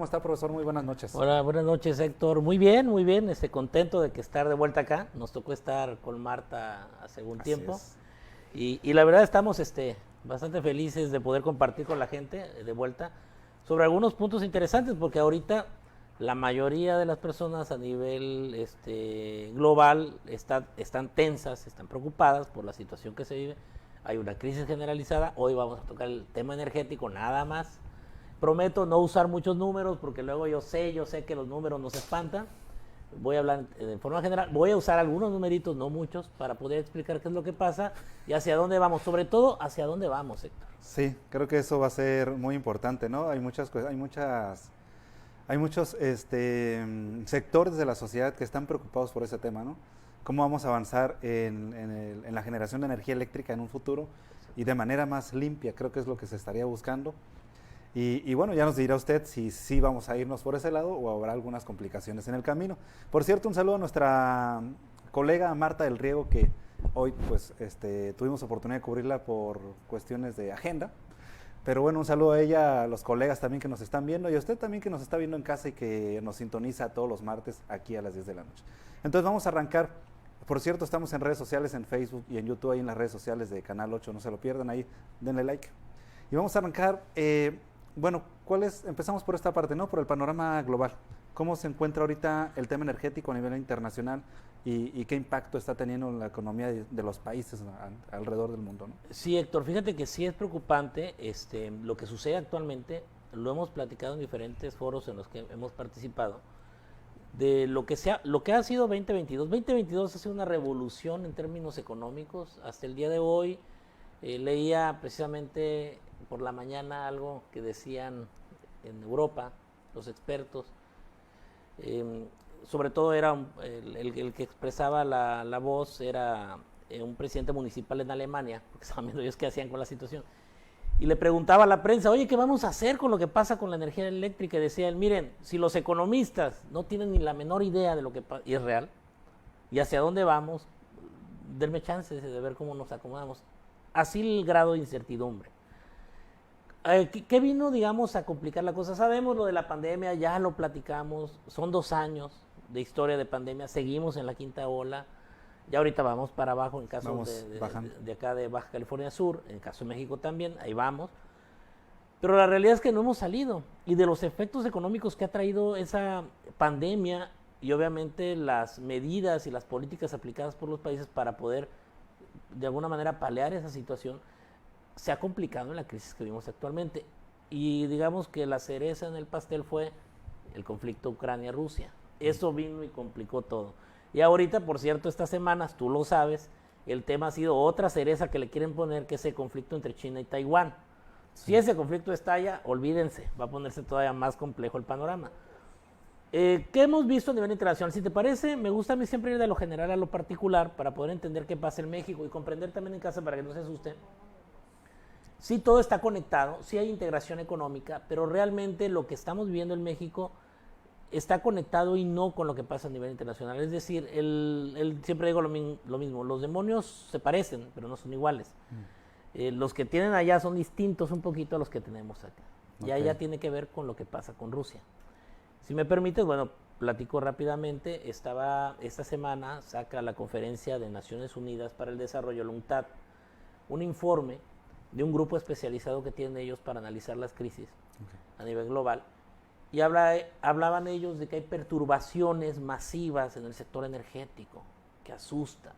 ¿Cómo está, profesor? Muy buenas noches. Hola, buenas noches, Héctor. Muy bien, contento de que estar de vuelta acá. Nos tocó estar con Marta hace algún Así tiempo. es. Y la verdad estamos bastante felices de poder compartir con la gente de vuelta sobre algunos puntos interesantes, porque ahorita la mayoría de las personas a nivel global están tensas, están preocupadas por la situación que se vive. Hay una crisis generalizada. Hoy vamos a tocar el tema energético nada más. Prometo no usar muchos números porque luego yo sé que los números nos espantan. Voy a hablar de forma general, voy a usar algunos numeritos, no muchos, para poder explicar qué es lo que pasa y hacia dónde vamos, sobre todo hacia dónde vamos, Héctor. Sí, creo que eso va a ser muy importante, ¿no? Hay muchos sectores de la sociedad que están preocupados por ese tema, ¿no? Cómo vamos a avanzar en la generación de energía eléctrica en un futuro y de manera más limpia, creo que es lo que se estaría buscando. Y bueno, ya nos dirá usted si sí vamos a irnos por ese lado o habrá algunas complicaciones en el camino. Por cierto, un saludo a nuestra colega Marta del Riego, que hoy pues tuvimos oportunidad de cubrirla por cuestiones de agenda. Pero bueno, un saludo a ella, a los colegas también que nos están viendo y a usted también que nos está viendo en casa y que nos sintoniza todos los martes aquí a las 10 de la noche. Entonces vamos a arrancar. Por cierto, estamos en redes sociales, en Facebook y en YouTube, ahí en las redes sociales de Canal 8, no se lo pierdan, ahí denle like. Y vamos a arrancar, bueno, empezamos por esta parte, ¿no? Por el panorama global. ¿Cómo se encuentra ahorita el tema energético a nivel internacional y qué impacto está teniendo en la economía de los países alrededor del mundo, ¿no? Sí, Héctor, fíjate que sí es preocupante lo que sucede actualmente. Lo hemos platicado en diferentes foros en los que hemos participado, de lo que ha sido 2022. 2022 ha sido una revolución en términos económicos. Hasta el día de hoy leía precisamente por la mañana algo que decían en Europa los expertos. Sobre todo era el que expresaba la voz era un presidente municipal en Alemania, porque estaban viendo ellos qué hacían con la situación. Y le preguntaba a la prensa, oye, ¿qué vamos a hacer con lo que pasa con la energía eléctrica? Y decía él, miren, si los economistas no tienen ni la menor idea de lo que pasa, y es real, y hacia dónde vamos, denme chances de ver cómo nos acomodamos. Así el grado de incertidumbre. ¿Qué vino, digamos, a complicar la cosa? Sabemos lo de la pandemia, ya lo platicamos, son 2 años de historia de pandemia, seguimos en la quinta ola, ya ahorita vamos para abajo en caso de acá de Baja California Sur, en caso de México también, ahí vamos. Pero la realidad es que no hemos salido, y de los efectos económicos que ha traído esa pandemia y obviamente las medidas y las políticas aplicadas por los países para poder de alguna manera paliar esa situación, se ha complicado en la crisis que vimos actualmente. Y digamos que la cereza en el pastel fue el conflicto Ucrania-Rusia. Eso vino y complicó todo. Y ahorita, por cierto, estas semanas, tú lo sabes, el tema ha sido otra cereza que le quieren poner, que es el conflicto entre China y Taiwán. Si ese conflicto estalla, olvídense, va a ponerse todavía más complejo el panorama. ¿Qué hemos visto a nivel internacional? Si te parece, me gusta a mí siempre ir de lo general a lo particular para poder entender qué pasa en México y comprender también en casa para que no se asusten. Sí, todo está conectado, sí hay integración económica, pero realmente lo que estamos viviendo en México está conectado y no con lo que pasa a nivel internacional. Es decir, siempre digo lo mismo, los demonios se parecen, pero no son iguales. Los que tienen allá son distintos un poquito a los que tenemos acá. Y allá tiene que ver con lo que pasa con Rusia. Si me permites, bueno, platico rápidamente. Esta semana saca la Conferencia de Naciones Unidas para el Desarrollo, la UNCTAD, un informe de un grupo especializado que tienen ellos para analizar las crisis a nivel global. Y hablaban ellos de que hay perturbaciones masivas en el sector energético que asustan.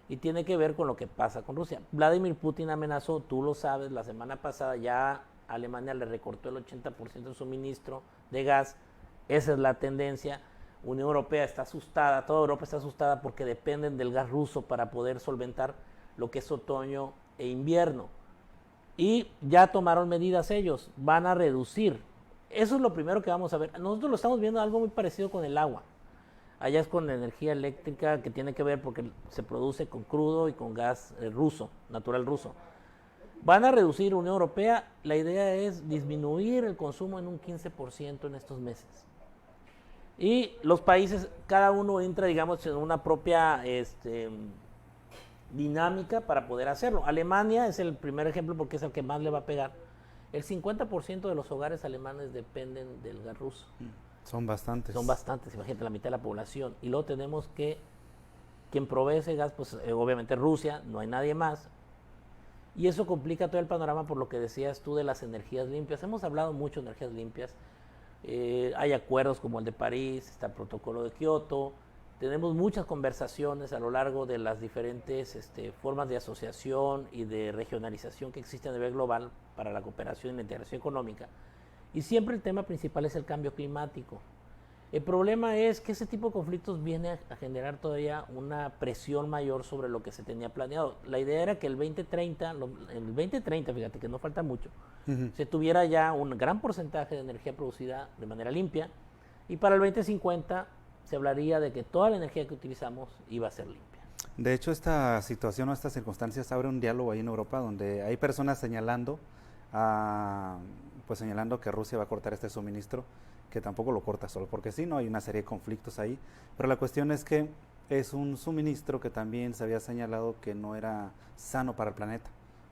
Y tiene que ver con lo que pasa con Rusia. Vladimir Putin amenazó, tú lo sabes, la semana pasada ya Alemania le recortó el 80% del suministro de gas. Esa es la tendencia. Unión Europea está asustada, toda Europa está asustada porque dependen del gas ruso para poder solventar lo que es otoño e invierno. Y ya tomaron medidas ellos, van a reducir. Eso es lo primero que vamos a ver. Nosotros lo estamos viendo algo muy parecido con el agua. Allá es con energía eléctrica que tiene que ver porque se produce con crudo y con gas ruso, natural ruso. Van a reducir Unión Europea, la idea es disminuir el consumo en un 15% en estos meses. Y los países, cada uno entra, digamos, en una propia dinámica para poder hacerlo. Alemania es el primer ejemplo porque es el que más le va a pegar. El 50% de los hogares alemanes dependen del gas ruso. Son bastantes. Son bastantes, imagínate, la mitad de la población. Y luego tenemos que, quien provee ese gas, pues obviamente Rusia, no hay nadie más. Y eso complica todo el panorama por lo que decías tú de las energías limpias. Hemos hablado mucho de energías limpias. Hay acuerdos como el de París, está el protocolo de Kioto. Tenemos muchas conversaciones a lo largo de las diferentes formas de asociación y de regionalización que existen a nivel global para la cooperación y la integración económica. Y siempre el tema principal es el cambio climático. El problema es que ese tipo de conflictos viene a generar todavía una presión mayor sobre lo que se tenía planeado. La idea era que el 2030, fíjate que no falta mucho, se tuviera ya un gran porcentaje de energía producida de manera limpia, y para el 2050 se hablaría de que toda la energía que utilizamos iba a ser limpia. De hecho, esta situación o estas circunstancias abre un diálogo ahí en Europa donde hay personas señalando que Rusia va a cortar este suministro, que tampoco lo corta solo porque sí, no hay una serie de conflictos ahí, pero la cuestión es que es un suministro que también se había señalado que no era sano para el planeta,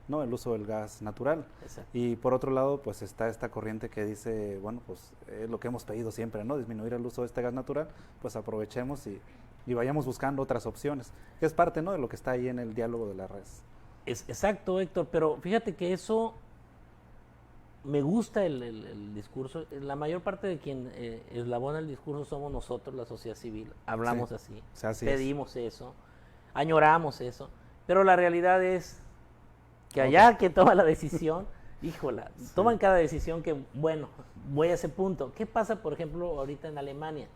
¿no? El uso del gas natural. Exacto. Y por otro lado, pues está esta corriente que dice, bueno, pues es lo que hemos pedido siempre, ¿no? Disminuir el uso de este gas natural, pues aprovechemos y vayamos buscando otras opciones, que es parte, ¿no?, de lo que está ahí en el diálogo de las redes. Exacto, Héctor, pero fíjate que eso me gusta el discurso. La mayor parte de quien eslabona el discurso somos nosotros, la sociedad civil. Hablamos así, pedimos eso, añoramos eso, pero la realidad es que allá que toma la decisión, híjola, toman cada decisión que, bueno, voy a ese punto. ¿Qué pasa, por ejemplo, ahorita en Alemania?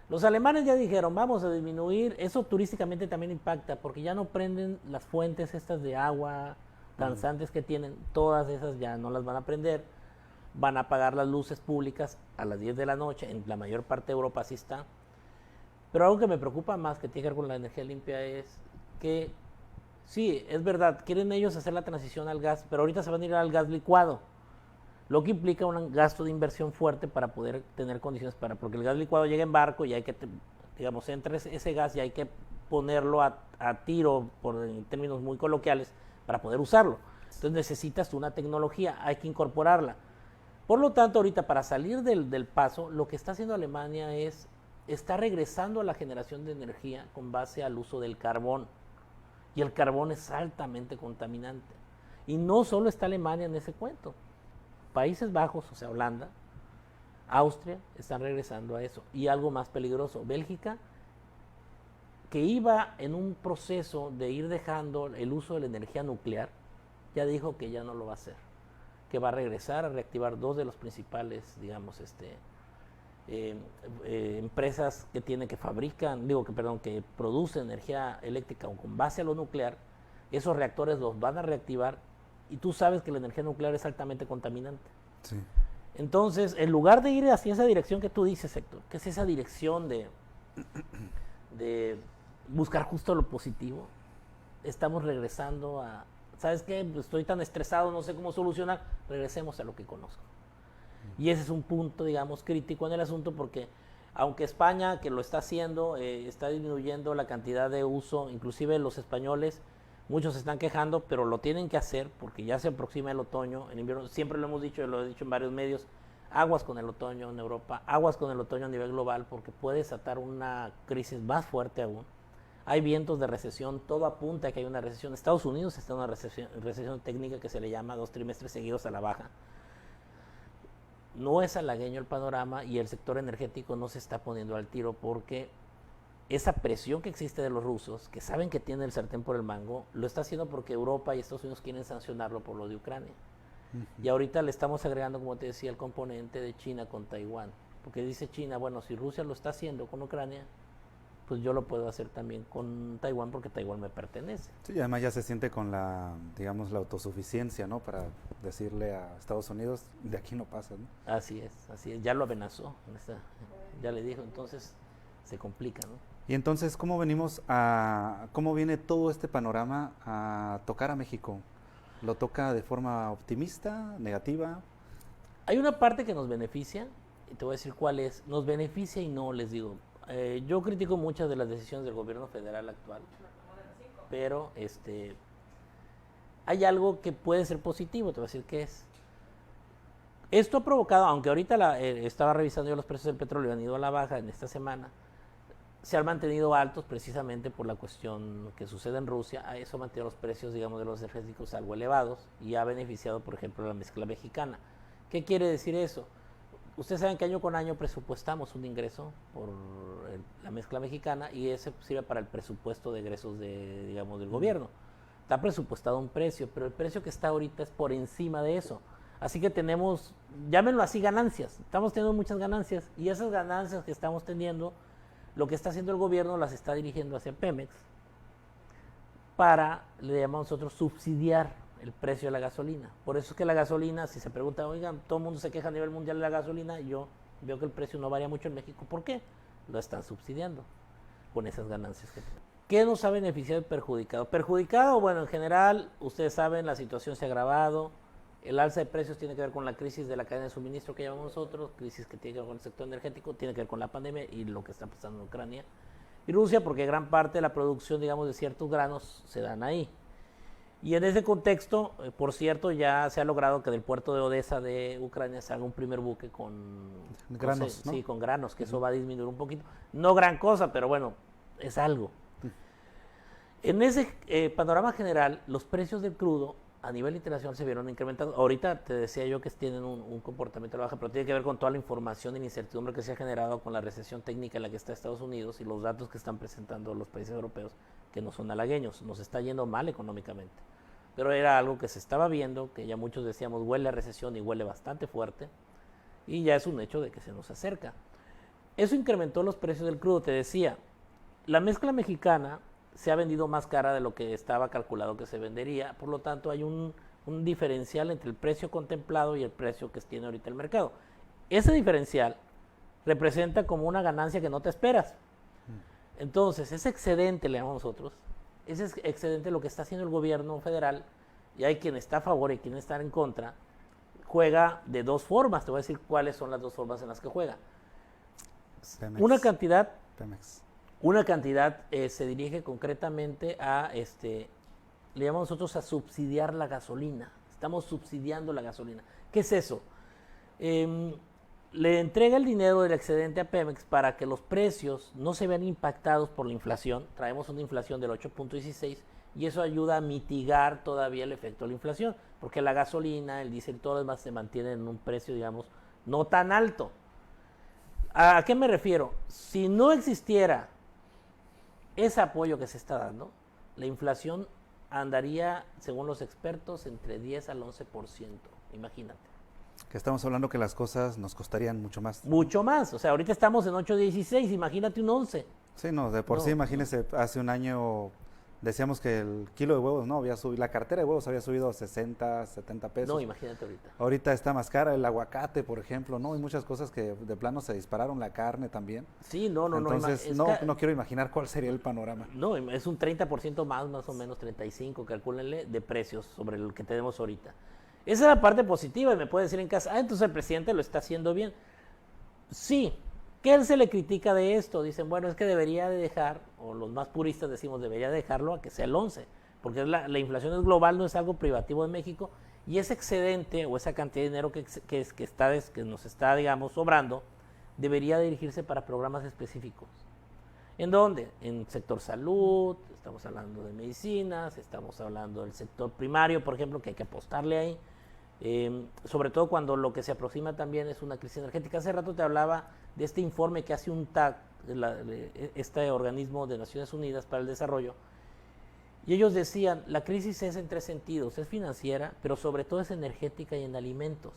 Los alemanes ya dijeron, vamos a disminuir, eso turísticamente también impacta, porque ya no prenden las fuentes estas de agua danzantes que tienen, todas esas ya no las van a prender, van a apagar las luces públicas a las 10 de la noche, en la mayor parte de Europa así está. Pero algo que me preocupa más que tiene que ver con la energía limpia es que, sí, es verdad, quieren ellos hacer la transición al gas, pero ahorita se van a ir al gas licuado, lo que implica un gasto de inversión fuerte para poder tener condiciones porque el gas licuado llega en barco y hay que, digamos, entra ese gas y hay que ponerlo a tiro, en términos muy coloquiales, para poder usarlo. Entonces necesitas una tecnología, hay que incorporarla. Por lo tanto, ahorita para salir del paso, lo que está haciendo Alemania está regresando a la generación de energía con base al uso del carbón. Y el carbón es altamente contaminante. Y no solo está Alemania en ese cuento. Países Bajos, o sea, Holanda, Austria, están regresando a eso. Y algo más peligroso, Bélgica, que iba en un proceso de ir dejando el uso de la energía nuclear, ya dijo que ya no lo va a hacer, que va a regresar a reactivar dos de los principales, digamos, empresas que producen energía eléctrica con base a lo nuclear. Esos reactores los van a reactivar y tú sabes que la energía nuclear es altamente contaminante. Sí. Entonces, en lugar de ir hacia esa dirección que tú dices, Héctor, que es esa dirección de buscar justo lo positivo, estamos regresando a, ¿sabes qué? Pues estoy tan estresado, no sé cómo solucionar, regresemos a lo que conozco. Y ese es un punto, digamos, crítico en el asunto, porque aunque España, que lo está haciendo, está disminuyendo la cantidad de uso, inclusive los españoles, muchos se están quejando, pero lo tienen que hacer porque ya se aproxima el otoño, el invierno, siempre lo hemos dicho, lo he dicho en varios medios, aguas con el otoño en Europa, aguas con el otoño a nivel global, porque puede desatar una crisis más fuerte aún. Hay vientos de recesión, todo apunta a que hay una recesión. Estados Unidos está en una recesión técnica que se le llama 2 trimestres seguidos a la baja. No es halagueño el panorama y el sector energético no se está poniendo al tiro porque esa presión que existe de los rusos, que saben que tiene el sartén por el mango, lo está haciendo porque Europa y Estados Unidos quieren sancionarlo por lo de Ucrania. Y ahorita le estamos agregando, como te decía, el componente de China con Taiwán. Porque dice China, bueno, si Rusia lo está haciendo con Ucrania, pues yo lo puedo hacer también con Taiwán porque Taiwán me pertenece. Sí, y además ya se siente con la autosuficiencia, ¿no? Para decirle a Estados Unidos, de aquí no pasa, ¿no? Así es, ya lo amenazó, ya le dijo, entonces se complica, ¿no? Y entonces, ¿cómo viene todo este panorama a tocar a México? ¿Lo toca de forma optimista, negativa? Hay una parte que nos beneficia, y te voy a decir cuál es. Nos beneficia y no, les digo. Yo critico muchas de las decisiones del gobierno federal actual, pero hay algo que puede ser positivo, te voy a decir qué es. Esto ha provocado, aunque ahorita estaba revisando yo los precios del petróleo, han ido a la baja en esta semana, se han mantenido altos precisamente por la cuestión que sucede en Rusia. A eso ha mantenido los precios, digamos, de los energéticos algo elevados y ha beneficiado, por ejemplo, la mezcla mexicana. ¿Qué quiere decir eso? Ustedes saben que año con año presupuestamos un ingreso por la mezcla mexicana y ese sirve para el presupuesto de egresos digamos, del gobierno. Está presupuestado un precio, pero el precio que está ahorita es por encima de eso. Así que tenemos, llámenlo así, ganancias. Estamos teniendo muchas ganancias y esas ganancias que estamos teniendo, lo que está haciendo el gobierno las está dirigiendo hacia Pemex para, le llamamos nosotros, subsidiar el precio de la gasolina. Por eso es que la gasolina, si se pregunta, oigan, todo el mundo se queja a nivel mundial de la gasolina, yo veo que el precio no varía mucho en México. ¿Por qué? Lo están subsidiando con esas ganancias que tienen. ¿Qué nos ha beneficiado y perjudicado? Perjudicado, bueno, en general, ustedes saben, la situación se ha agravado. El alza de precios tiene que ver con la crisis de la cadena de suministro que llamamos nosotros, crisis que tiene que ver con el sector energético, tiene que ver con la pandemia y lo que está pasando en Ucrania y Rusia, porque gran parte de la producción, digamos, de ciertos granos se dan ahí. Y en ese contexto, por cierto, ya se ha logrado que del puerto de Odessa de Ucrania se haga un primer buque con granos, ¿no? Sí, con granos, que eso va a disminuir un poquito. No gran cosa, pero bueno, es algo. En ese panorama general, los precios del crudo a nivel internacional se vieron incrementados. Ahorita te decía yo que tienen un comportamiento a la baja, pero tiene que ver con toda la información y la incertidumbre que se ha generado con la recesión técnica en la que está Estados Unidos y los datos que están presentando los países europeos, que no son halagueños. Nos está yendo mal económicamente. Pero era algo que se estaba viendo, que ya muchos decíamos huele a recesión y huele bastante fuerte, y ya es un hecho de que se nos acerca. Eso incrementó los precios del crudo, te decía. La mezcla mexicana se ha vendido más cara de lo que estaba calculado que se vendería, por lo tanto hay un diferencial entre el precio contemplado y el precio que tiene ahorita el mercado. Ese diferencial representa como una ganancia que no te esperas. Entonces, ese excedente, le llamamos nosotros, ese excedente lo que está haciendo el gobierno federal, y hay quien está a favor y quien está en contra, juega de dos formas. Te voy a decir cuáles son las dos formas en las que juega. Pemex. Una cantidad se dirige concretamente a, le llamamos nosotros a subsidiar la gasolina. Estamos subsidiando la gasolina. ¿Qué es eso? Le entrega el dinero del excedente a Pemex para que los precios no se vean impactados por la inflación. Traemos una inflación del 8.16 y eso ayuda a mitigar todavía el efecto de la inflación, porque la gasolina, el diésel y todo lo demás se mantienen en un precio, digamos, no tan alto. ¿A qué me refiero? Si no existiera ese apoyo que se está dando, la inflación andaría, según los expertos, entre 10 al 11%. Imagínate. Que estamos hablando que las cosas nos costarían mucho más. Mucho más. O sea, ahorita estamos en 8.16, imagínate un 11. Sí, no, de por sí, imagínese, hace un año decíamos que el kilo de huevos, no, había subido, la cartera de huevos había subido a 60, 70 pesos. No, imagínate ahorita. Ahorita está más cara el aguacate, por ejemplo, ¿no? Hay muchas cosas que de plano se dispararon, la carne también. Sí, no. Entonces, no quiero imaginar cuál sería el panorama. No, es un 30% más o menos, 35, calcúlenle, de precios sobre el que tenemos ahorita. Esa es la parte positiva y me puede decir en casa, entonces el presidente lo está haciendo bien. Sí. ¿Qué se le critica de esto? Dicen, bueno, es que debería de dejar, o los más puristas decimos, debería dejarlo a que sea el 11, porque la inflación es global, no es algo privativo de México, y ese excedente o esa cantidad de dinero que nos está, digamos, sobrando, debería dirigirse para programas específicos. ¿En dónde? En sector salud, estamos hablando de medicinas, estamos hablando del sector primario, por ejemplo, que hay que apostarle ahí. Sobre todo cuando lo que se aproxima también es una crisis energética. Hace rato te hablaba de este informe que hace UNTAD, este organismo de Naciones Unidas para el Desarrollo, y ellos decían, la crisis es en tres sentidos, es financiera, pero sobre todo es energética y en alimentos.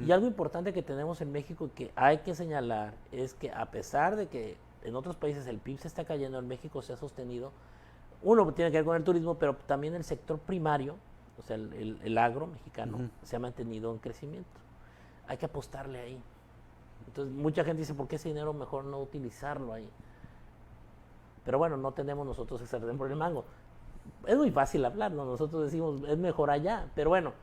Y algo importante que tenemos en México y que hay que señalar es que a pesar de que en otros países el PIB se está cayendo, en México se ha sostenido. Uno tiene que ver con el turismo, pero también el sector primario, o sea, el agro mexicano, se ha mantenido en crecimiento. Hay que apostarle ahí. Entonces, mucha gente dice, ¿por qué ese dinero mejor no utilizarlo ahí? Pero bueno, no tenemos nosotros ese sartén por el mango. Es muy fácil hablar, ¿no? Nosotros decimos, es mejor allá. Pero bueno,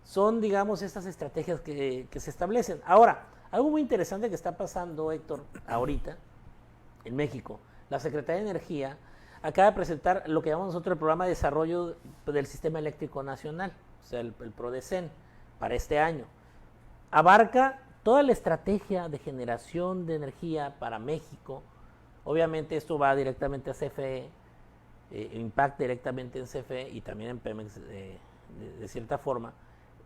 son, digamos, estas estrategias que se establecen. Ahora, algo muy interesante que está pasando, Héctor, ahorita, en México. La Secretaría de Energía acaba de presentar lo que llamamos nosotros el Programa de Desarrollo del Sistema Eléctrico Nacional, o sea, el PRODECEN, para este año. abarca toda la estrategia de generación de energía para México. Obviamente esto va directamente a CFE, impacta directamente en CFE y también en Pemex de cierta forma.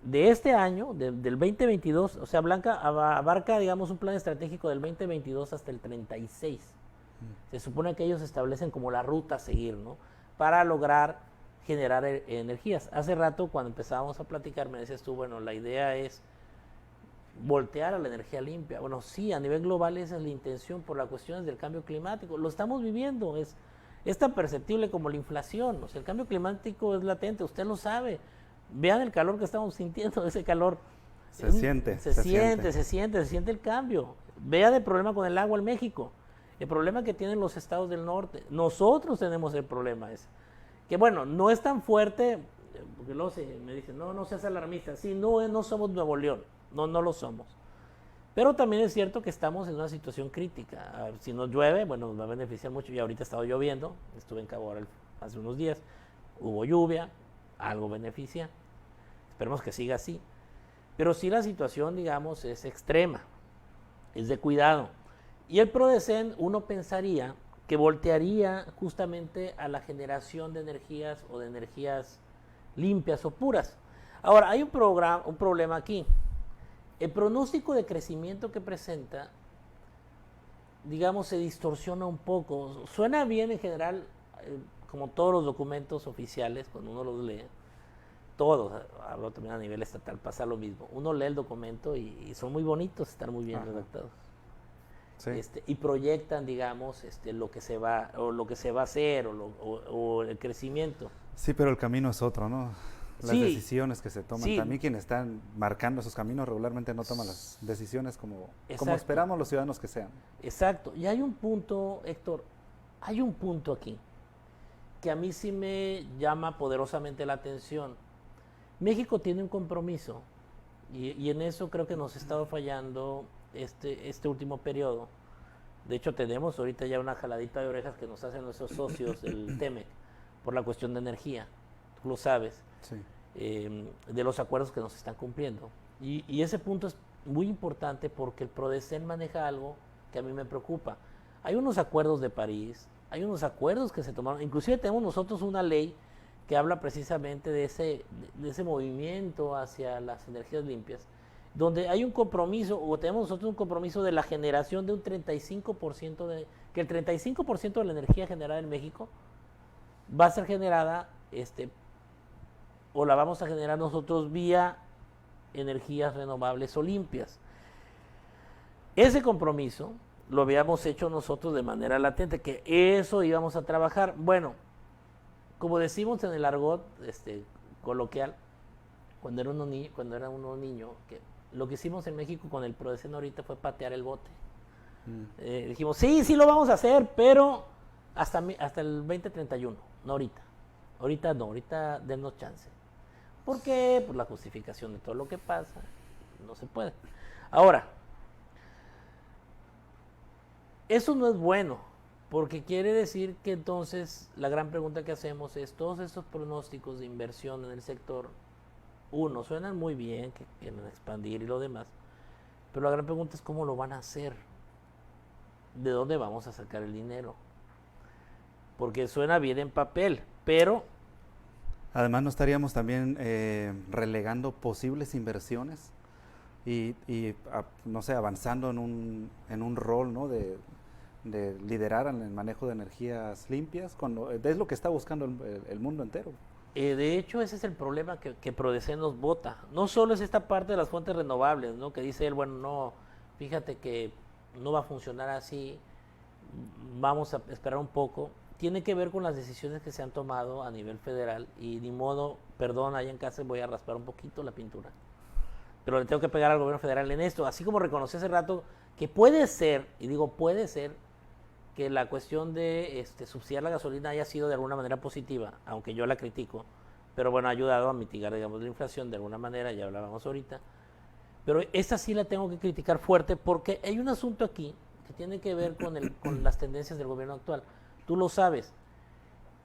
De este año, del 2022, o sea, Blanca abarca, digamos, un plan estratégico del 2022 hasta el 36. Se supone que ellos establecen como la ruta a seguir, ¿no? Para lograr generar energías. Hace rato, cuando empezábamos a platicar, me decías tú, bueno, la idea es voltear a la energía limpia. Bueno, sí, a nivel global esa es la intención por las cuestiones del cambio climático. Lo estamos viviendo, es tan perceptible como la inflación. O sea, el cambio climático es latente, usted lo sabe. Vean el calor que estamos sintiendo, ese calor. Se siente el cambio. Vean el problema con el agua en México, el problema que tienen los estados del norte. Nosotros tenemos el problema ese. Que bueno, no es tan fuerte, porque luego me dicen, no seas alarmista. Sí, no somos Nuevo León, no lo somos. Pero también es cierto que estamos en una situación crítica. Si nos llueve, bueno, nos va a beneficiar mucho. Y ahorita ha estado lloviendo, estuve en Cabo Haral hace unos días, hubo lluvia, algo beneficia. Esperemos que siga así. Pero sí la situación, digamos, es extrema, es de cuidado. Y el PRODECEN, uno pensaría que voltearía justamente a la generación de energías o de energías limpias o puras. Ahora, hay un problema aquí. El pronóstico de crecimiento que presenta, digamos, se distorsiona un poco. Suena bien en general, como todos los documentos oficiales, cuando uno los lee, todos, hablo también a nivel estatal, pasa lo mismo. Uno lee el documento y son muy bonitos, están muy bien redactados. Sí. Y proyectan, digamos, lo que se va a hacer o el crecimiento. Sí, pero el camino es otro, ¿no? Las decisiones que se toman. Sí. También quienes están marcando esos caminos regularmente no toman las decisiones como esperamos los ciudadanos que sean. Exacto. Y hay un punto, Héctor, aquí que a mí sí me llama poderosamente la atención. México tiene un compromiso y en eso creo que nos ha estado fallando este último periodo. De hecho, tenemos ahorita ya una jaladita de orejas que nos hacen nuestros socios del TEMEC por la cuestión de energía. Tú lo sabes. Sí. De los acuerdos que nos están cumpliendo. Y ese punto es muy importante porque el PRODECEN maneja algo que a mí me preocupa. Hay unos acuerdos de París, hay unos acuerdos que se tomaron, inclusive tenemos nosotros una ley que habla precisamente de ese movimiento hacia las energías limpias, donde hay un compromiso, o tenemos nosotros un compromiso de la generación de un 35%, que el 35% de la energía generada en México va a ser generada, o la vamos a generar nosotros vía energías renovables o limpias. Ese compromiso lo habíamos hecho nosotros de manera latente, que eso íbamos a trabajar. Bueno, como decimos en el argot coloquial, cuando era uno niño, que lo que hicimos en México con el PRODECEN ahorita fue patear el bote. Dijimos, sí lo vamos a hacer, pero hasta el 2031, no ahorita. Ahorita dennos chance. ¿Por qué? Por la justificación de todo lo que pasa. No se puede. Ahora, eso no es bueno, porque quiere decir que entonces la gran pregunta que hacemos es, todos estos pronósticos de inversión en el sector, suenan muy bien, que quieren expandir y lo demás, pero la gran pregunta es cómo lo van a hacer, de dónde vamos a sacar el dinero, porque suena bien en papel, pero... Además, ¿no estaríamos también relegando posibles inversiones y no sé, avanzando en un rol, ¿no? de liderar en el manejo de energías limpias, cuando es lo que está buscando el mundo entero? De hecho, ese es el problema que PRODECEN nos vota. No solo es esta parte de las fuentes renovables, ¿no? Que dice él, bueno, no, fíjate que no va a funcionar así, vamos a esperar un poco. Tiene que ver con las decisiones que se han tomado a nivel federal y ni modo, perdón, allá en casa voy a raspar un poquito la pintura. Pero le tengo que pegar al gobierno federal en esto, así como reconocí hace rato que puede ser, y digo puede ser, que la cuestión de subsidiar la gasolina haya sido de alguna manera positiva, aunque yo la critico, pero bueno, ha ayudado a mitigar, digamos, la inflación de alguna manera, ya hablábamos ahorita. Pero esta sí la tengo que criticar fuerte porque hay un asunto aquí que tiene que ver con las tendencias del gobierno actual. Tú lo sabes,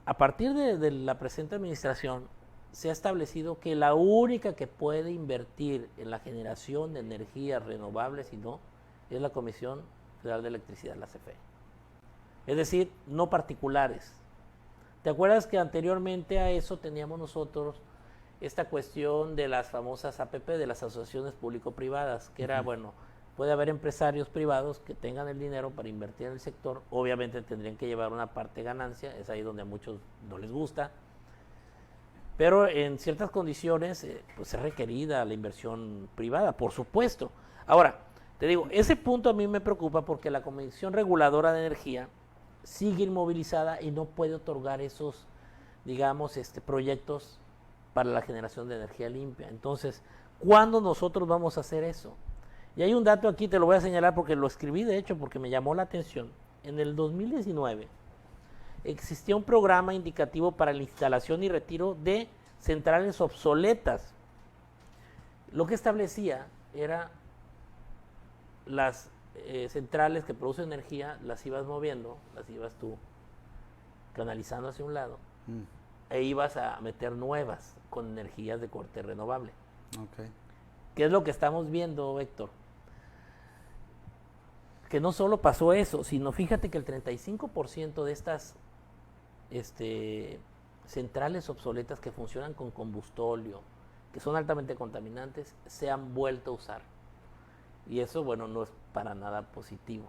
a partir de la presente administración se ha establecido que la única que puede invertir en la generación de energías renovables y no es la Comisión Federal de Electricidad, la CFE. Es decir, no particulares. ¿Te acuerdas que anteriormente a eso teníamos nosotros esta cuestión de las famosas APP, de las asociaciones público-privadas, que era, bueno, puede haber empresarios privados que tengan el dinero para invertir en el sector, obviamente tendrían que llevar una parte de ganancia, es ahí donde a muchos no les gusta, pero en ciertas condiciones pues es requerida la inversión privada, por supuesto. Ahora, te digo, ese punto a mí me preocupa porque la Comisión Reguladora de Energía sigue inmovilizada y no puede otorgar esos, digamos, proyectos para la generación de energía limpia. Entonces, ¿cuándo nosotros vamos a hacer eso? Y hay un dato aquí, te lo voy a señalar porque lo escribí de hecho porque me llamó la atención. En el 2019 existía un programa indicativo para la instalación y retiro de centrales obsoletas. Lo que establecía era las centrales que producen energía, las ibas moviendo, las ibas tú canalizando hacia un lado e ibas a meter nuevas con energías de corte renovable. Okay. ¿Qué es lo que estamos viendo, Héctor? Que no solo pasó eso, sino fíjate que el 35% de estas centrales obsoletas que funcionan con combustóleo, que son altamente contaminantes, se han vuelto a usar. Y eso, bueno, no es para nada positivo,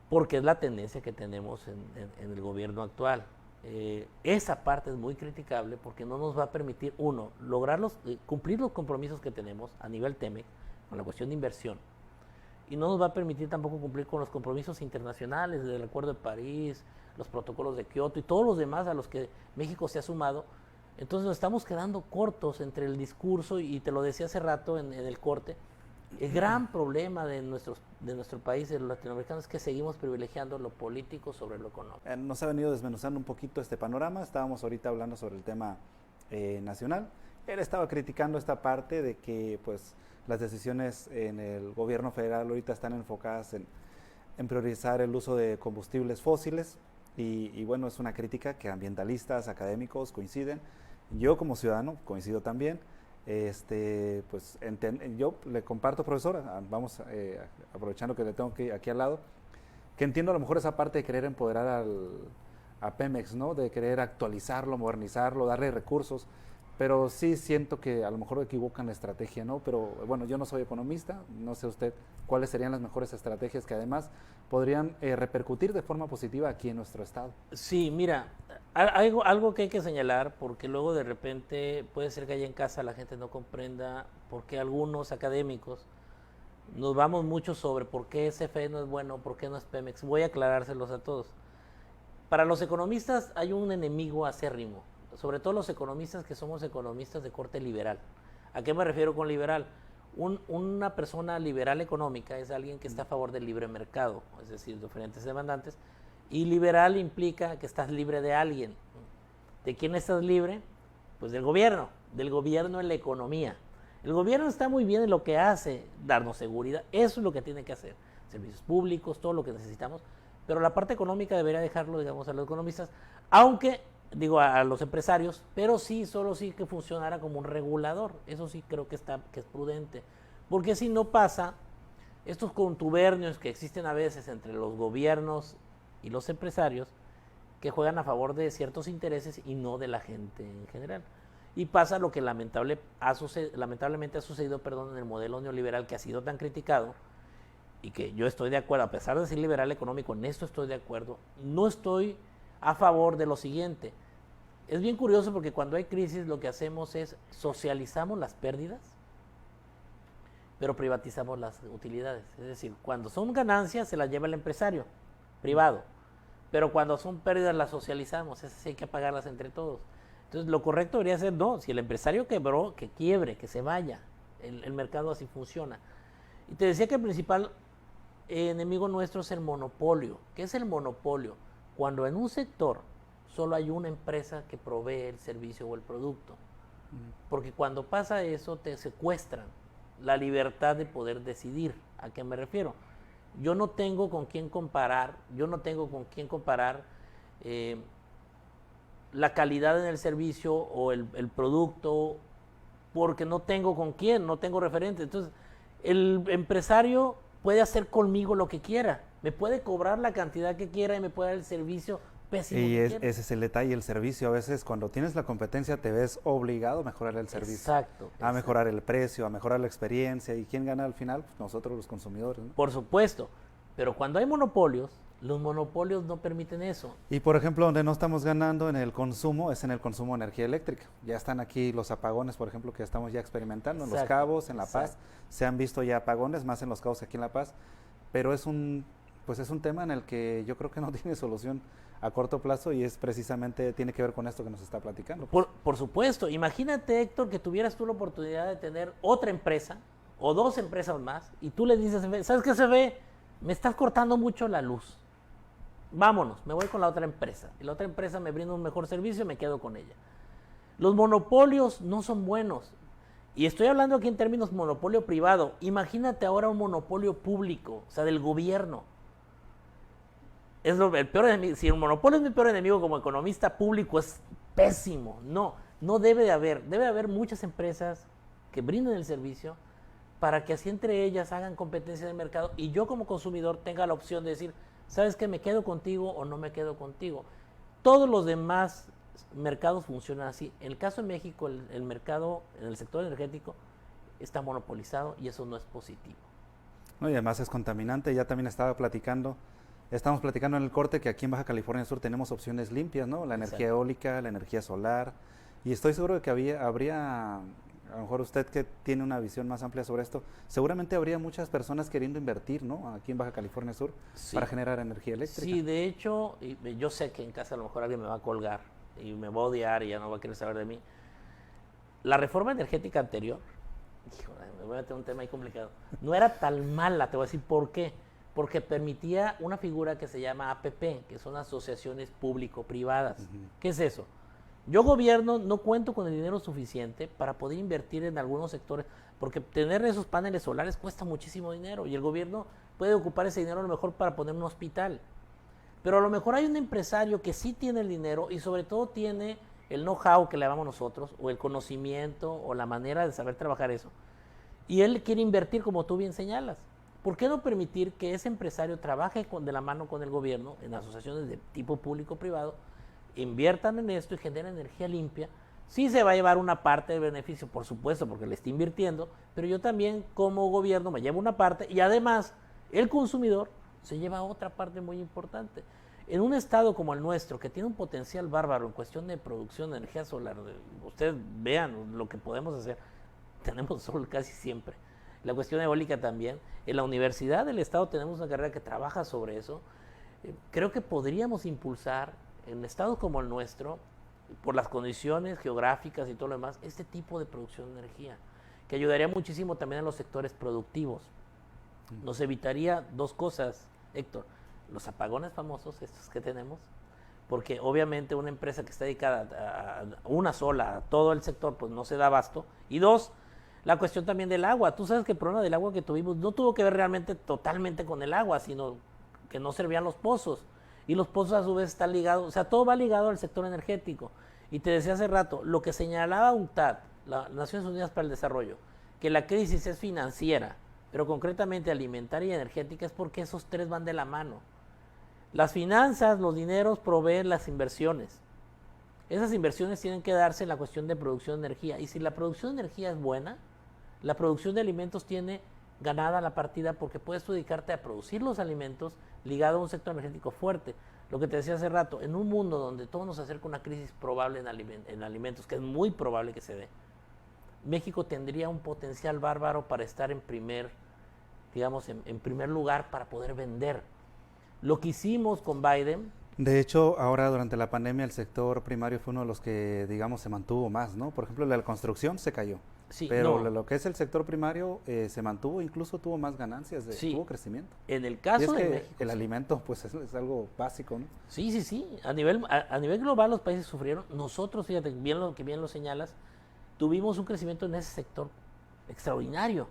porque es la tendencia que tenemos en el gobierno actual. Esa parte es muy criticable porque no nos va a permitir, uno, lograr cumplir los compromisos que tenemos a nivel TEMEC con la cuestión de inversión, y no nos va a permitir tampoco cumplir con los compromisos internacionales del Acuerdo de París, los protocolos de Kioto y todos los demás a los que México se ha sumado. Entonces nos estamos quedando cortos entre el discurso y te lo decía hace rato en el corte. El gran problema de nuestro país, de los latinoamericanos, es que seguimos privilegiando lo político sobre lo económico. Nos ha venido desmenuzando un poquito este panorama. Estábamos ahorita hablando sobre el tema nacional. Él estaba criticando esta parte de que pues las decisiones en el gobierno federal ahorita están enfocadas en priorizar el uso de combustibles fósiles y bueno, es una crítica que ambientalistas, académicos coinciden. Yo como ciudadano coincido también. Pues yo le comparto, profesor, vamos aprovechando que le tengo aquí al lado, que entiendo a lo mejor esa parte de querer empoderar a Pemex, ¿no? De querer actualizarlo, modernizarlo, darle recursos, pero sí siento que a lo mejor equivocan la estrategia, ¿no? Pero bueno, yo no soy economista, no sé usted cuáles serían las mejores estrategias que además podrían repercutir de forma positiva aquí en nuestro estado. Sí, mira, algo que hay que señalar, porque luego de repente puede ser que allá en casa la gente no comprenda por qué algunos académicos nos vamos mucho sobre por qué CFE no es bueno, por qué no es Pemex. Voy a aclarárselos a todos. Para los economistas hay un enemigo acérrimo, sobre todo los economistas que somos economistas de corte liberal. ¿A qué me refiero con liberal? Una persona liberal económica es alguien que está a favor del libre mercado, es decir, de oferentes y demandantes, y liberal implica que estás libre de alguien. ¿De quién estás libre? Pues del gobierno en la economía. El gobierno está muy bien en lo que hace, darnos seguridad, eso es lo que tiene que hacer, servicios públicos, todo lo que necesitamos, pero la parte económica debería dejarlo, digamos, a los economistas, aunque digo a los empresarios, pero sí, solo sí que funcionara como un regulador. Eso sí creo que es prudente, porque si no pasa estos contubernios que existen a veces entre los gobiernos y los empresarios, que juegan a favor de ciertos intereses y no de la gente en general. Y pasa lo que lamentablemente ha sucedido en el modelo neoliberal, que ha sido tan criticado, y que yo estoy de acuerdo, a pesar de ser liberal económico, en esto estoy de acuerdo. No estoy a favor de lo siguiente. Es bien curioso porque cuando hay crisis lo que hacemos es socializamos las pérdidas, pero privatizamos las utilidades. Es decir, cuando son ganancias se las lleva el empresario privado, pero cuando son pérdidas las socializamos, esas hay que pagarlas entre todos. Entonces lo correcto debería ser, no, si el empresario quebró, que quiebre, que se vaya. El mercado así funciona. Y te decía que el principal enemigo nuestro es el monopolio. ¿Qué es el monopolio? Cuando en un sector solo hay una empresa que provee el servicio o el producto. Porque cuando pasa eso te secuestran la libertad de poder decidir. ¿A qué me refiero? Yo no tengo con quién comparar la calidad en el servicio o el producto, porque no tengo con quién, no tengo referente. Entonces, el empresario puede hacer conmigo lo que quiera, me puede cobrar la cantidad que quiera y me puede dar el servicio pésimo Y que quiera. ese es el detalle, el servicio. A veces cuando tienes la competencia te ves obligado a mejorar el servicio. Exacto. A mejorar el precio, a mejorar la experiencia. ¿Y quién gana al final? Pues nosotros los consumidores, ¿no? Por supuesto, pero cuando hay monopolios, los monopolios no permiten eso. Y por ejemplo, donde no estamos ganando en el consumo es en el consumo de energía eléctrica. Ya están aquí los apagones, por ejemplo, que estamos ya experimentando en Los Cabos, en La Paz. Se han visto ya apagones, más en Los Cabos que aquí en La Paz. Pero es un tema en el que yo creo que no tiene solución a corto plazo y es precisamente, tiene que ver con esto que nos está platicando. Por supuesto, imagínate, Héctor, que tuvieras tú la oportunidad de tener otra empresa o dos empresas más y tú le dices, ¿sabes qué, CFE? Me estás cortando mucho la luz. Vámonos, me voy con la otra empresa. Y la otra empresa me brinda un mejor servicio y me quedo con ella. Los monopolios no son buenos. Y estoy hablando aquí en términos monopolio privado. Imagínate ahora un monopolio público, o sea, del gobierno. Es el peor enemigo. Si el monopolio es mi peor enemigo como economista público, es pésimo. No debe de haber. Debe de haber muchas empresas que brinden el servicio para que así entre ellas hagan competencia de mercado y yo como consumidor tenga la opción de decir, ¿sabes qué? ¿Me quedo contigo o no me quedo contigo? Todos los demás mercados funcionan así. En el caso de México, el mercado en el sector energético está monopolizado y eso no es positivo. No, y además es contaminante. Ya también estamos platicando en el corte que aquí en Baja California Sur tenemos opciones limpias, ¿no? La energía eólica, la energía solar. Y estoy seguro de que habría, a lo mejor usted que tiene una visión más amplia sobre esto, seguramente habría muchas personas queriendo invertir, ¿no? Aquí en Baja California Sur, para generar energía eléctrica. Sí, de hecho, yo sé que en casa a lo mejor alguien me va a colgar y me va a odiar y ya no va a querer saber de mí. La reforma energética anterior, híjole, me voy a meter un tema ahí complicado, no era tan mala, te voy a decir por qué. Porque permitía una figura que se llama APP, que son asociaciones público-privadas. ¿Qué es eso? Yo gobierno no cuento con el dinero suficiente para poder invertir en algunos sectores, porque tener esos paneles solares cuesta muchísimo dinero y el gobierno puede ocupar ese dinero a lo mejor para poner un hospital. Pero a lo mejor hay un empresario que sí tiene el dinero y sobre todo tiene el know-how que le llamamos nosotros, o el conocimiento, o la manera de saber trabajar eso. Y él quiere invertir como tú bien señalas. ¿Por qué no permitir que ese empresario trabaje de la mano con el gobierno en asociaciones de tipo público-privado, inviertan en esto y generen energía limpia? Sí se va a llevar una parte del beneficio, por supuesto, porque le está invirtiendo, pero yo también como gobierno me llevo una parte y además el consumidor se lleva otra parte muy importante. En un estado como el nuestro, que tiene un potencial bárbaro en cuestión de producción de energía solar, ustedes vean lo que podemos hacer, tenemos sol casi siempre. La cuestión eólica también. En la Universidad del Estado tenemos una carrera que trabaja sobre eso. Creo que podríamos impulsar en estados como el nuestro, por las condiciones geográficas y todo lo demás, este tipo de producción de energía, que ayudaría muchísimo también a los sectores productivos. Nos evitaría dos cosas, Héctor: los apagones famosos, estos que tenemos, porque obviamente una empresa que está dedicada a una sola, a todo el sector, pues no se da abasto. Y dos, la cuestión también del agua. Tú sabes que el problema del agua que tuvimos no tuvo que ver realmente totalmente con el agua, sino que no servían los pozos. Y los pozos a su vez están ligados, o sea, todo va ligado al sector energético. Y te decía hace rato, lo que señalaba UNCTAD, las Naciones Unidas para el Desarrollo, que la crisis es financiera, pero concretamente alimentaria y energética, es porque esos tres van de la mano. Las finanzas, los dineros proveen las inversiones. Esas inversiones tienen que darse en la cuestión de producción de energía. Y si la producción de energía es buena, la producción de alimentos tiene ganada la partida, porque puedes tú dedicarte a producir los alimentos ligado a un sector energético fuerte. Lo que te decía hace rato, en un mundo donde todo nos acerca a una crisis probable en alimentos, que es muy probable que se dé, México tendría un potencial bárbaro para estar en primer lugar para poder vender. Lo que hicimos con Biden. De hecho, ahora durante la pandemia el sector primario fue uno de los que, digamos, se mantuvo más, ¿no? Por ejemplo, la construcción se cayó, Sí, pero no. lo que es el sector primario se mantuvo, incluso tuvo más ganancias, Sí. tuvo crecimiento. En el Y caso es de que México, el sí. alimento, pues es algo básico, ¿no? Sí. A nivel global los países sufrieron. Nosotros, fíjate, bien lo señalas, tuvimos un crecimiento en ese sector extraordinario.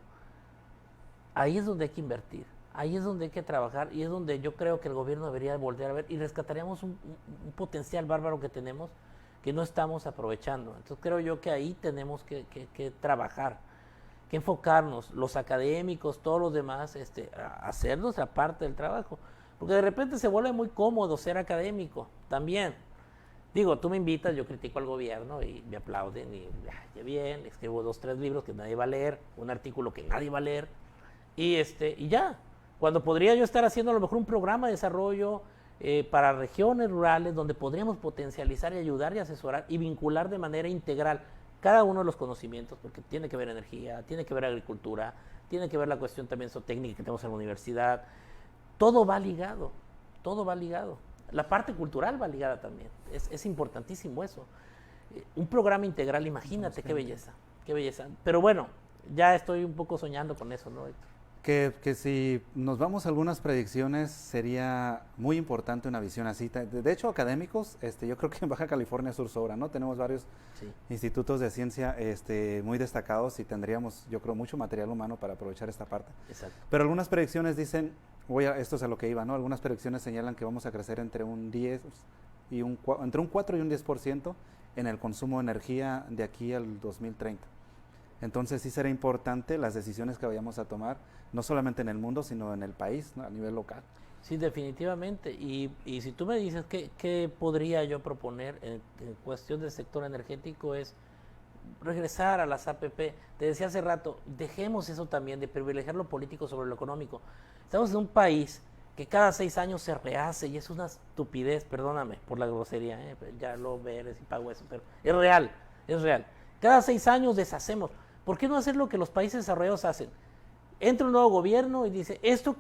Ahí es donde hay que invertir, ahí es donde hay que trabajar y es donde yo creo que el gobierno debería volver a ver y rescataríamos un potencial bárbaro que tenemos, que no estamos aprovechando. Entonces creo yo que ahí tenemos que trabajar, que enfocarnos, los académicos, todos los demás, a hacer nuestra parte del trabajo. Porque de repente se vuelve muy cómodo ser académico también. Digo, tú me invitas, yo critico al gobierno y me aplauden y ya bien, escribo 2, 3 libros que nadie va a leer, un artículo que nadie va a leer y ya. Cuando podría yo estar haciendo a lo mejor un programa de desarrollo para regiones rurales donde podríamos potencializar y ayudar y asesorar y vincular de manera integral cada uno de los conocimientos, porque tiene que ver energía, tiene que ver agricultura, tiene que ver la cuestión también zootécnica que tenemos en la universidad. Todo va ligado, todo va ligado. La parte cultural va ligada también. Es importantísimo eso. Un programa integral, imagínate qué belleza, qué belleza. Pero bueno, ya estoy un poco soñando con eso, ¿no, Héctor? Que si nos vamos a algunas predicciones, sería muy importante una visión así. De hecho, académicos, yo creo que en Baja California Sur sobra, ¿no? Tenemos varios institutos de ciencia muy destacados y tendríamos, yo creo, mucho material humano para aprovechar esta parte. Exacto. Pero algunas predicciones dicen, esto es a lo que iba, ¿no? Algunas predicciones señalan que vamos a crecer entre un 10 y entre un 4 y un 10% en el consumo de energía de aquí al 2030. Entonces sí será importante las decisiones que vayamos a tomar, no solamente en el mundo, sino en el país, ¿no? A nivel local. Sí, definitivamente. Y si tú me dices qué podría yo proponer en cuestión del sector energético es regresar a las APP. Te decía hace rato, dejemos eso también de privilegiar lo político sobre lo económico. Estamos en un país que cada 6 años se rehace y es una estupidez, perdóname por la grosería, ya lo veré si pago eso, pero es real, es real. Cada 6 años deshacemos. ¿Por qué no hacer lo que los países desarrollados hacen? Entra un nuevo gobierno y dice, esto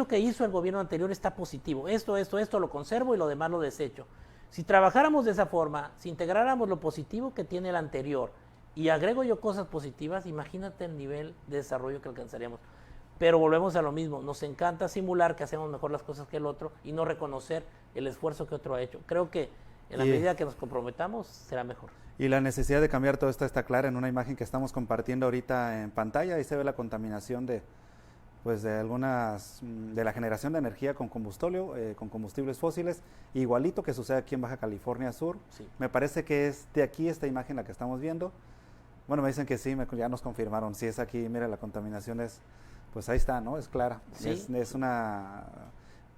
que hizo el gobierno anterior está positivo, esto lo conservo y lo demás lo desecho. Si trabajáramos de esa forma, si integráramos lo positivo que tiene el anterior y agrego yo cosas positivas, imagínate el nivel de desarrollo que alcanzaríamos. Pero volvemos a lo mismo, nos encanta simular que hacemos mejor las cosas que el otro y no reconocer el esfuerzo que otro ha hecho. Creo que en la medida que nos comprometamos será mejor. Y la necesidad de cambiar todo esto está clara en una imagen que estamos compartiendo ahorita en pantalla. Ahí se ve la contaminación de la generación de energía con combustibles fósiles, igualito que sucede aquí en Baja California Sur. Sí. Me parece que es de aquí esta imagen la que estamos viendo. Bueno, me dicen que sí, ya nos confirmaron. Si es aquí, mira, la contaminación pues ahí está, ¿no? Es clara. Sí. Es una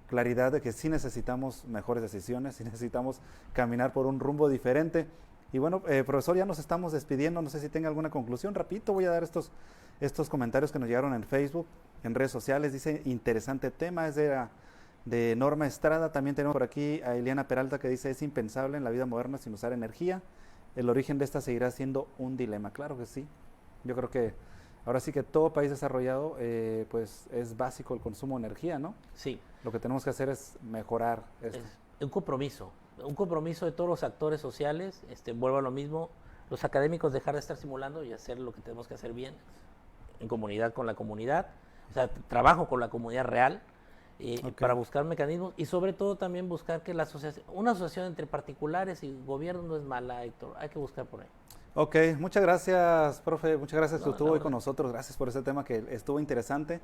claridad de que sí necesitamos mejores decisiones, sí necesitamos caminar por un rumbo diferente. Y bueno, profesor, ya nos estamos despidiendo, no sé si tenga alguna conclusión. Rapidito voy a dar estos comentarios que nos llegaron en Facebook, en redes sociales. Dice, interesante tema, es de Norma Estrada. También tenemos por aquí a Eliana Peralta que dice, es impensable en la vida moderna sin usar energía. El origen de esta seguirá siendo un dilema. Claro que sí. Yo creo que ahora sí que todo país desarrollado, pues es básico el consumo de energía, ¿no? Sí. Lo que tenemos que hacer es mejorar esto. Es un compromiso de todos los actores sociales, vuelvo a lo mismo, los académicos dejar de estar simulando y hacer lo que tenemos que hacer bien, en comunidad con la comunidad, o sea, trabajo con la comunidad real, para buscar mecanismos y sobre todo también buscar que una asociación entre particulares y gobierno no es mala, Héctor, hay que buscar por ahí. Ok, muchas gracias, profe, muchas gracias que estuvo hoy con nosotros, gracias por ese tema que estuvo interesante.